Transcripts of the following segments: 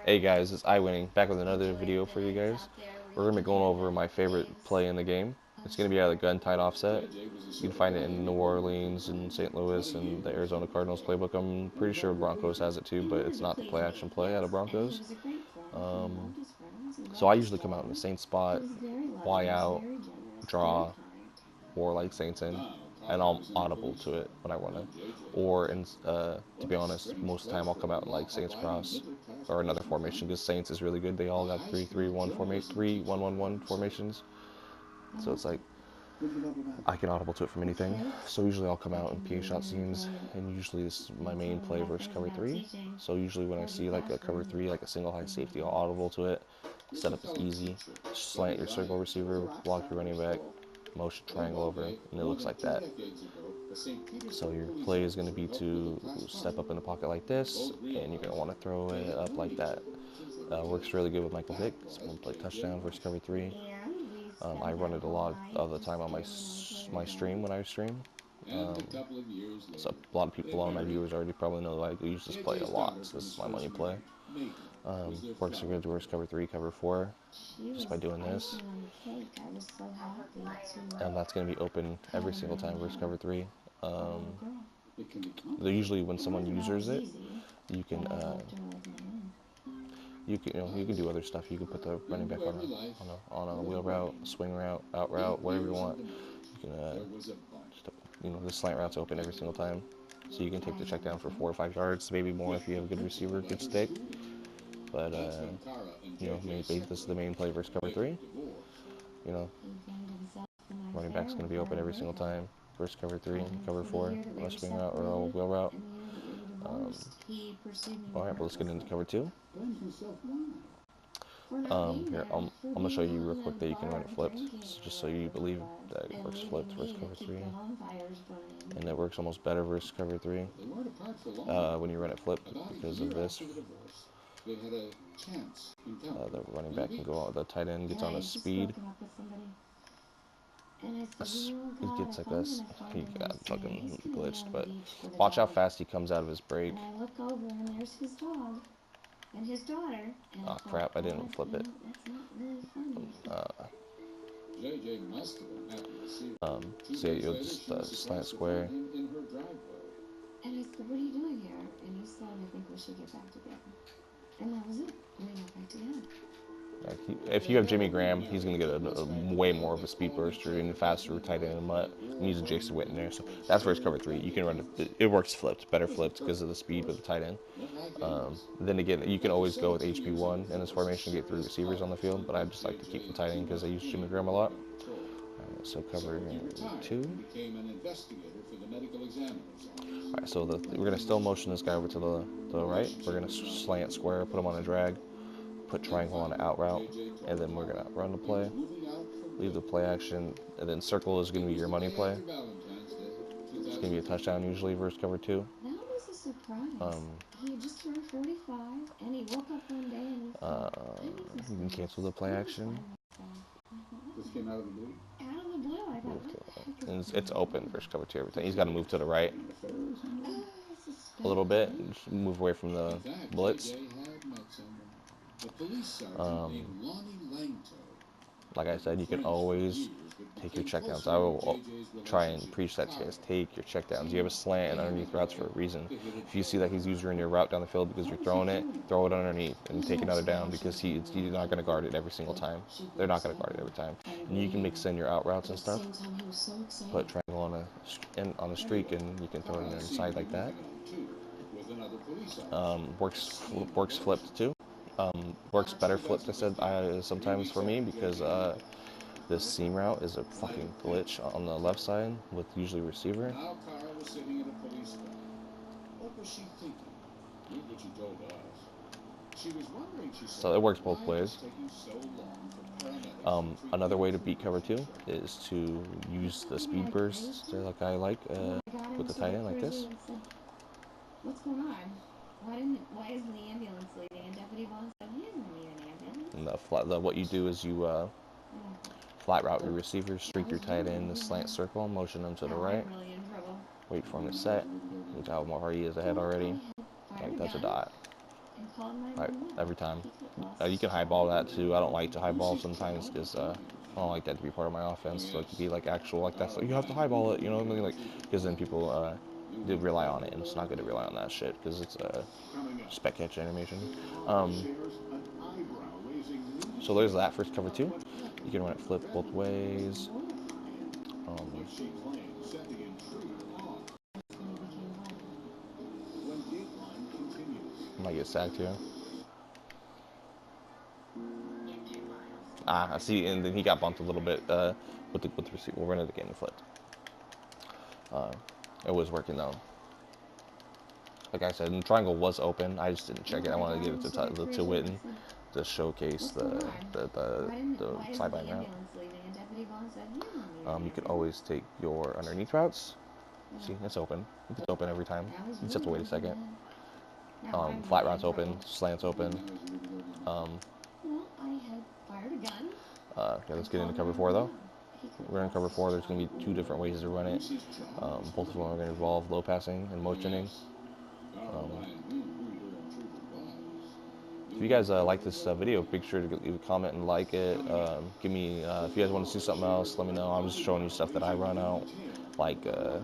Hey guys, it's iWinning back with another video for you guys. We're going to be going over my favorite play in the game. It's going to be out of the gun tight offset. You can find it in New Orleans and St. Louis and the Arizona Cardinals playbook. I'm pretty sure Broncos has it too, but it's not the play action play out of Broncos. So I usually come out in the same spot, Y out, draw, or like Saints in, and I'm audible to it when I run it. Or, to be honest, most of the time I'll come out in like Saints cross or another formation because Saints is really good. They all got 3-3-1 formation, 3-1-1-1 formations. So it's like I can audible to it from anything. So usually I'll come out in PA shot scenes, and usually this is my main play versus cover three. So usually when I see like a cover three, like a single high safety, I'll audible to it. Setup is easy. Slant your circle receiver, block your running back, motion triangle over, and it looks like that. So your play is going to be to step up in the pocket like this, and you're going to want to throw it up like that. Works really good with Michael Vick. It's one play touchdown versus cover three. I run it a lot of the time on my stream when I stream. So a lot of people on my viewers already probably know that I use this play a lot. So this is my money play. Works good versus cover three, cover four, just by doing this. And that's going to be open every single time versus cover three. Usually when someone uses it, you can you can do other stuff. You can put the running back on a wheel route, swing route, out route, whatever you want. You can the slant route's open every single time, so you can take the check down for 4 or 5 yards, maybe more if you have a good receiver, good stick. But maybe this is the main play versus cover three. Running back's going to be open every single time versus cover three, cover four, on a swing route or a wheel route. Alright, but let's get into cover two. Here, I'm going to show you real quick that you can run it flipped, just so you believe that it works flipped versus cover three. And it works almost better versus cover three when you run it flipped because of this. The running back can go, the tight end gets on a speed. It gets like this. He got fucking glitched, but watch how fast he comes out of his break. And I look over and there's his dog and his daughter. And oh crap! I didn't flip it. So yeah, you'll just slant square. And I said, "What are you doing here?" And he said, "I think we should get back together." And that was it. We got back together. If you have Jimmy Graham, he's going to get a way more of a speed burster and faster tight end and mutt. And he's a Jason Witten there, so that's versus cover three. You can run it. It works flipped, better flipped because of the speed with the tight end. Then again, you can always go with HB1 in this formation and get 3 receivers on the field, but I just like to keep the tight end because I use Jimmy Graham a lot. Alright, so cover two. Alright, so we're going to still motion this guy over to the right. We're going to slant square, put him on a drag. Put triangle on an out route, and then we're going to run the play, leave the play action, and then circle is going to be your money play. It's going to be a touchdown usually versus cover two. That was a surprise. He just turned 45, and he woke up one day and you can cancel the play action. This came out of the blue? Out of the blue, I thought. And it's open versus cover two every time. He's got to move to the right a little bit, and just move away from the blitz. Like I said, you can always take your checkdowns. I will try and preach that to you guys. Take your checkdowns. You have a slant and underneath routes for a reason. If you see that he's using your route down the field because you're throwing it, throw it underneath and take another down because he's not going to guard it every single time. They're not going to guard it every time. And you can mix in your out routes and stuff. Put triangle on a streak and you can throw it inside like that. Works flipped too. Works better flipped, I said, sometimes for me because this seam route is a fucking glitch on the left side with usually receiver. So it works both ways. Another way to beat cover two is to use the speed bursts like I like with the tight end like this. What's going on? Why isn't the ambulance leaving? And Deputy Vaughn said he isn't leaving the ambulance. And what you do is you flat route your receivers, streak your tight end, the slant circle, motion them to the right. Wait for him to set. Look how far he is ahead already. Like that's a dot. Right, every time. You can highball that too. I don't like to highball sometimes because I don't like that to be part of my offense. So it could be like actual, like that's like you have to highball it, you know what I mean? Like, because then people do rely on it, and it's not good to rely on that shit because it's spec catch animation. So there's that first cover two. You can run it flip both ways. I might get sacked here. I see, and then he got bumped a little bit with the receiver. We'll run it again and flipped. It was working though. Like I said, the triangle was open. I just didn't check it. I wanted to give it to Witten to showcase the sideline route. You could always take your underneath routes. See, it's open. It's open every time. You just have to wait a second. Flat routes open, slants open. Okay, let's get into cover four though. We're in cover four. There's going to be two different ways to run it. Both of them are going to involve low passing and motioning. If you guys like this video, make sure to leave a comment and like it. Give me if you guys want to see something else, let me know. I'm just showing you stuff that I run out, like to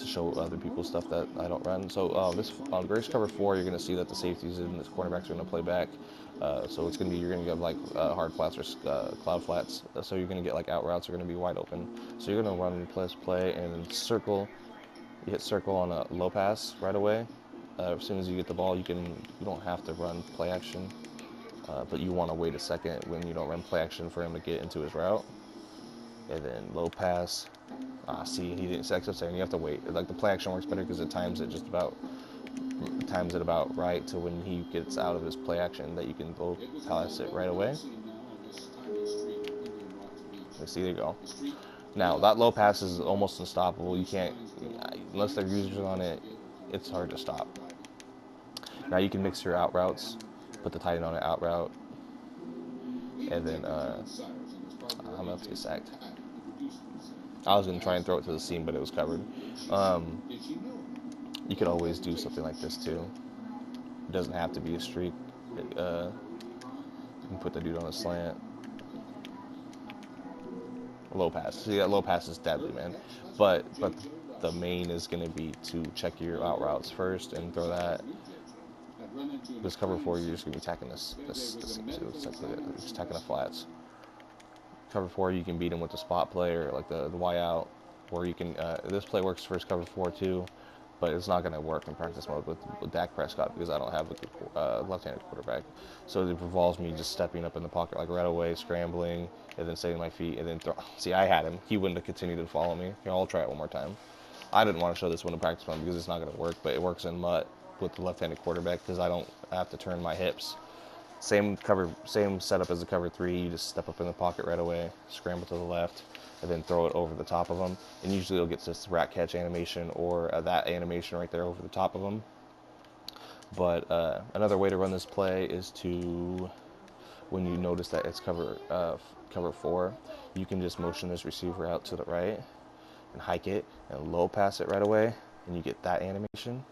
show other people stuff that I don't run. So this on Grace cover four, you're going to see that the safeties and the cornerbacks are going to play back. So it's going to be, you're going to get like hard flats or cloud flats. So you're going to get like out routes are going to be wide open. So you're going to run play and then circle. You hit circle on a low pass right away. As soon as you get the ball, you don't have to run play action, but you want to wait a second when you don't run play action for him to get into his route. And then low pass. See, he didn't sex up there, and you have to wait. Like the play action works better because it times it about right to when he gets out of his play action that you can low pass it right away. See, there you go. Now that low pass is almost unstoppable. You can't, unless they're users on it, it's hard to stop. Now you can mix your out routes, put the tight end on an out route, and then I'm about to get sacked. I was going to try and throw it to the seam, but it was covered. You could always do something like this too. It doesn't have to be a streak. You can put the dude on a slant. Low pass. See, that low pass is deadly, man. But the main is going to be to check your out routes first and throw that. This cover four, you're just going to be attacking this just attacking the flats. Cover four, you can beat him with the spot play or like the Y out, or you can. This play works for cover four too, but it's not going to work in practice mode with Dak Prescott because I don't have a good left-handed quarterback. So it involves me just stepping up in the pocket like right away, scrambling, and then setting my feet, and then throw. See, I had him. He wouldn't have continued to follow me. Here, I'll try it one more time. I didn't want to show this one in practice mode because it's not going to work, but it works in MUT with the left-handed quarterback because I don't have to turn my hips. Same setup as the cover three. You just step up in the pocket right away, scramble to the left, and then throw it over the top of them. And usually you'll get this rat catch animation or that animation right there over the top of them. But another way to run this play is to, when you notice that it's cover four, you can just motion this receiver out to the right and hike it and low pass it right away, and you get that animation.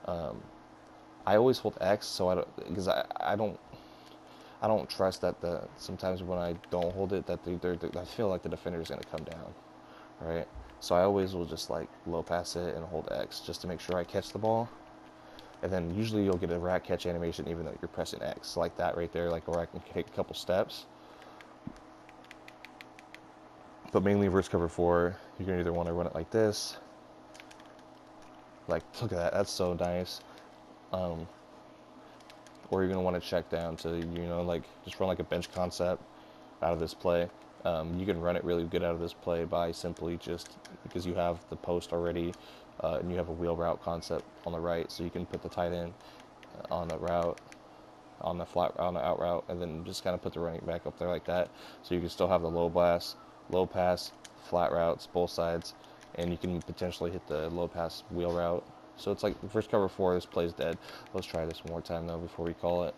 I always hold X, so I don't trust that sometimes when I don't hold it that I feel like the defender is going to come down, right? So I always will just like low pass it and hold X just to make sure I catch the ball. And then usually you'll get a rat catch animation even though you're pressing X, like that right there, like where I can take a couple steps. But mainly versus cover four, you're going to either want to run it like this. Like, look at that, that's so nice. Or you're going to want to check down to, like just run like a bench concept out of this play. You can run it really good out of this play by simply just, because you have the post already, and you have a wheel route concept on the right, so you can put the tight end on the route, on the out route, and then just kind of put the running back up there like that. So you can still have the low pass, flat routes, both sides, and you can potentially hit the low pass wheel route. So it's like first cover four, this play's dead. Let's try this one more time though before we call it.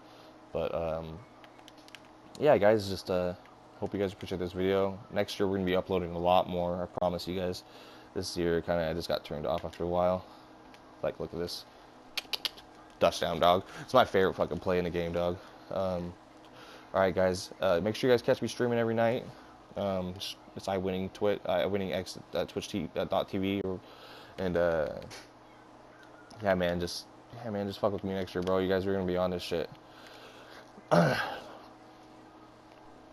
But yeah, guys, just hope you guys appreciate this video. Next year we're gonna be uploading a lot more. I promise you guys. This year I just got turned off after a while. Like, look at this. touchdown, dog. It's my favorite fucking play in the game, dog. Alright, guys. Make sure you guys catch me streaming every night. It's iWinningx Twitch.tv, and yeah, man, just fuck with me next year, bro. You guys are gonna be on this shit. Like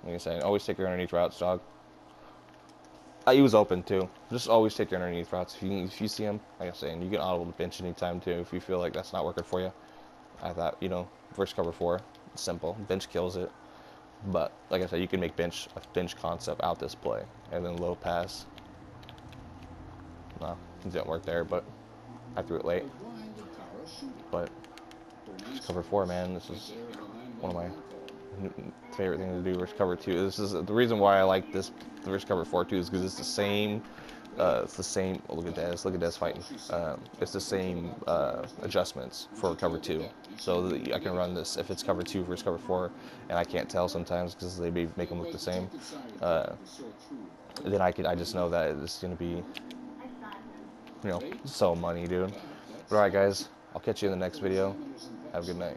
I said, always take your underneath routes, dog. He was open too. Just always take your underneath routes. If you see him, like I'm saying, you can audible the bench anytime too. If you feel like that's not working for you, I thought versus cover 4, it's simple. Bench kills it. But like I said, you can make a bench concept out this play, and then low pass. No, it didn't work there, but I threw it late. But cover 4, man, this is one of my favorite things to do versus cover 2. This is the reason why I like this versus cover 4 too, is because it's the same. It's the same. Oh, look at Dez. Look at Dez fighting. It's the same adjustments for cover 2. So I can run this if it's cover 2 versus cover 4, and I can't tell sometimes because they make them look the same. Then I just know that it's gonna be, so money, dude. But alright, guys. I'll catch you in the next video. Have a good night.